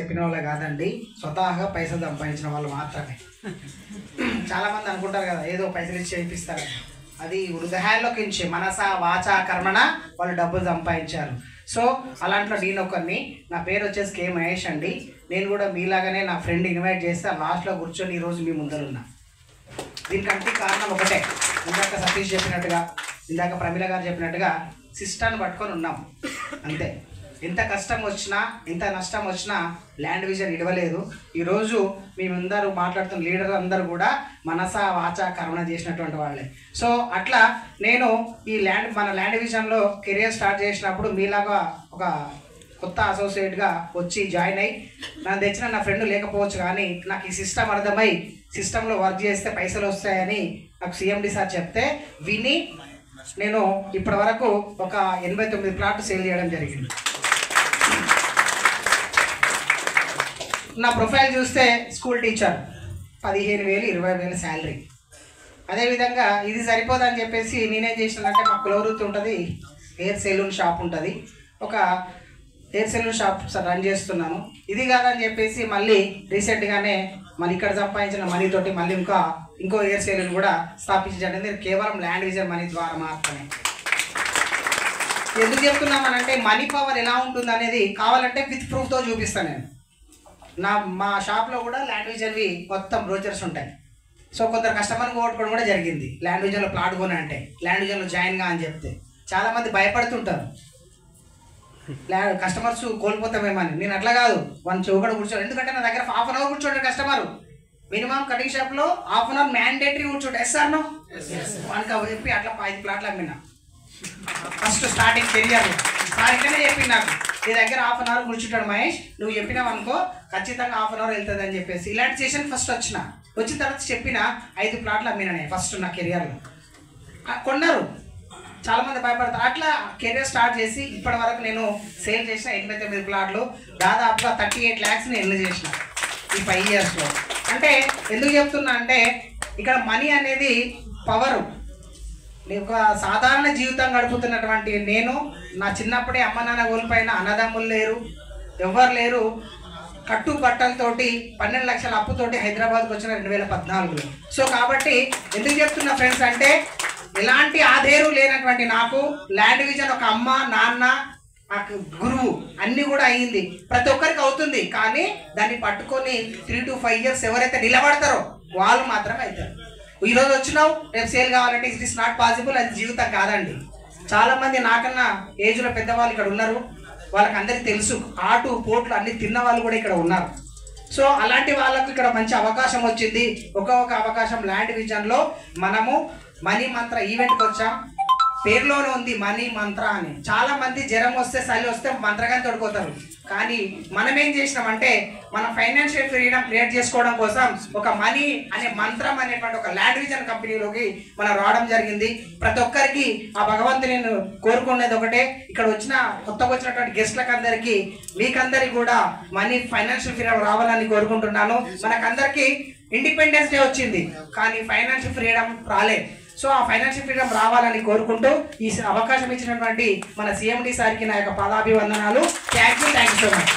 చెప్పిన వాళ్ళే కాదండి, స్వతహాగా పైసలు సంపాదించిన వాళ్ళు మాత్రమే. చాలామంది అనుకుంటారు కదా ఏదో పైసలు ఇచ్చి చేయిస్తారు, అది హృదయాల్లోకి నుంచి మనస వాచ కర్మణ వాళ్ళు డబ్బులు సంపాదించారు. సో అలాంట్లో నేను ఒకరిని, నా పేరు వచ్చేసి కే మహేష్ అండి. నేను కూడా మీలాగానే నా ఫ్రెండ్ ఇన్వైట్ చేస్తే లాస్ట్లో కూర్చొని ఈరోజు మీ ముందరున్నా. దీనికంటే కారణం ఒకటే, ఇందాక సతీష్ చెప్పినట్టుగా, ఇందాక ప్రమీల గారు చెప్పినట్టుగా సిస్టాన్ని పట్టుకొని ఉన్నాం అంతే. ఎంత కష్టం వచ్చినా ఎంత నష్టం వచ్చినా ల్యాండ్ విజన్ ఇడవలేదు. ఈరోజు మేమందరూ మాట్లాడుతున్న లీడర్ అందరూ కూడా మనస వాచ కర్మణ చేసినటువంటి వాళ్ళే. సో అట్లా నేను ఈ మన ల్యాండ్ విజన్లో కెరియర్ స్టార్ట్ చేసినప్పుడు మీలాగా ఒక కొత్త అసోసియేట్గా వచ్చి జాయిన్ అయ్యి నాకు తెచ్చిన నా ఫ్రెండ్ లేకపోవచ్చు, కానీ నాకు ఈ సిస్టమ్ అర్థమై సిస్టంలో వర్క్ చేస్తే పైసలు వస్తాయని నాకు సిఎండి సార్ చెప్తే విని నేను ఇప్పటి వరకు ఒక 89 ప్లాట్లు సేల్ చేయడం జరిగింది. నా ప్రొఫైల్ చూస్తే స్కూల్ టీచర్, 15,000 20,000 శాలరీ. అదేవిధంగా ఇది సరిపోదని చెప్పేసి నేనేం చేసినానంటే, మా కులవృత్తి ఉంటుంది, హెయిర్ సెలూన్ షాప్ ఉంటుంది, ఒక హెయిర్ సెలూన్ షాప్ రన్ చేస్తున్నాను. ఇది కాదని చెప్పేసి మళ్ళీ రీసెంట్గానే మళ్ళీ ఇక్కడ సంపాదించిన మనీ తోటి మళ్ళీ ఇంకో హెయిర్ సెలూన్ కూడా స్థాపించడం కేవలం ల్యాండ్ విజన్ మనీ ద్వారా మాత్రమే. ఎందుకు చెప్తున్నామనంటే మనీ పవర్ ఎలా ఉంటుంది అనేది కావాలంటే విత్ ప్రూఫ్తో చూపిస్తాను నేను. మా షాప్లో కూడా ల్యాండ్ విజన్వి మొత్తం బ్రోచర్స్ ఉంటాయి. సో కొందరు కస్టమర్ని పోగొట్టుకోవడం కూడా జరిగింది. ల్యాండ్ విజన్లో ప్లాట్ కొని అంటే ల్యాండ్ విజన్లో జాయిన్గా అని చెప్తే చాలామంది భయపడుతుంటారు, కస్టమర్స్ కోల్పోతామేమని. నేను అట్లా కాదు, వన్ చౌకడ కూర్చోడు. ఎందుకంటే నా దగ్గర ½ అవర్ కూర్చోండి కస్టమర్. మినిమం కటింగ్ షాప్లో ½ అవర్ మ్యాండేటరీ కూర్చోండి. ఎస్ సార్ నో వానికి చెప్పి అట్లా 5 ప్లాట్లు అమ్మినా ఫస్ట్ స్టార్టింగ్ కెరియర్లో. సార్ ఇక్కడనే చెప్పింది నాకు, నీ దగ్గర ½ అవర్ కూర్చుంటాడు మహేష్, నువ్వు చెప్పినావు అనుకో ఖచ్చితంగా ½ అవర్ వెళ్తుంది అని చెప్పేసి ఇలాంటి సెషన్ ఫస్ట్ వచ్చిన తర్వాత చెప్పిన 5 ప్లాట్లు అమ్మినా నేను ఫస్ట్ నా కెరియర్లో. కొన్నారు, చాలామంది భయపడతారు. అట్లా కెరియర్ స్టార్ట్ చేసి ఇప్పటి వరకు నేను సేల్ చేసిన 89 ప్లాట్లు, దాదాపుగా 38 lakhs ఎర్న్ చేసిన ఈ 5 yearsలో. అంటే ఎందుకు చెప్తున్నా అంటే ఇక్కడ మనీ అనేది పవరు. ఒక సాధారణ జీవితం గడుపుతున్నటువంటి నేను నా చిన్నప్పుడే అమ్మ నాన్న కోల్పోయిన, అన్నదమ్ములు లేరు, ఎవ్వరు లేరు, కట్టు బట్టలతోటి 12 లక్షల అప్పుతోటి హైదరాబాద్కి వచ్చిన 2014లో. సో కాబట్టి ఎందుకు చెప్తున్నా ఫ్రెండ్స్ అంటే, ఎలాంటి ఆధేరు లేనటువంటి నాకు ల్యాండ్ విజన్ ఒక అమ్మ నాన్న నాకు గురువు అన్నీ కూడా అయ్యింది. ప్రతి ఒక్కరికి అవుతుంది, కానీ దాన్ని పట్టుకొని 3 to 5 years ఎవరైతే నిలబడతారో వాళ్ళు మాత్రమే అవుతారు. ఈరోజు వచ్చినావు రేపు సేల్ కావాలంటే ఇట్ ఇస్ నాట్ పాసిబుల్, అది జీవితం కాదండి. చాలామంది నాకన్నా ఏజ్లో పెద్దవాళ్ళు ఇక్కడ ఉన్నారు, వాళ్ళకి అందరికీ తెలుసు, ఆటు పోట్లు అన్ని తిన్న వాళ్ళు కూడా ఇక్కడ ఉన్నారు. సో అలాంటి వాళ్ళకు ఇక్కడ మంచి అవకాశం వచ్చింది. ఒక అవకాశం ల్యాండ్ విజన్లో మనము మనీ మంత్ర ఈవెంట్కి వచ్చాం. పేరులోనే ఉంది మనీ మంత్ర అని. చాలా మంది జ్వరం వస్తే చలి వస్తే మంత్రగానే తోడుకోతారు, కానీ మనం ఏం చేసినామంటే మన ఫైనాన్షియల్ ఫ్రీడమ్ క్రియేట్ చేసుకోవడం కోసం ఒక మనీ అనే మంత్రం అనేటువంటి ఒక ల్యాండ్ విజన్ కంపెనీలోకి మనం రావడం జరిగింది. ప్రతి ఒక్కరికి ఆ భగవంతుని నేను కోరుకునేది ఒకటే, ఇక్కడ కొత్తగా వచ్చినటువంటి గెస్ట్లకు అందరికీ మీకందరికీ కూడా మనీ ఫైనాన్షియల్ ఫ్రీడమ్ రావాలని కోరుకుంటున్నాను. మనకందరికీ ఇండిపెండెన్స్ డే వచ్చింది, కానీ ఫైనాన్షియల్ ఫ్రీడమ్ రాలేదు. సో ఆ ఫైనాన్షియల్ ఫ్రీడమ్ రావాలని కోరుకుంటూ ఈ అవకాశం ఇచ్చినటువంటి మన సిఎండి సార్కి నా యొక్క పాదాభివందనాలు. Thank you so much.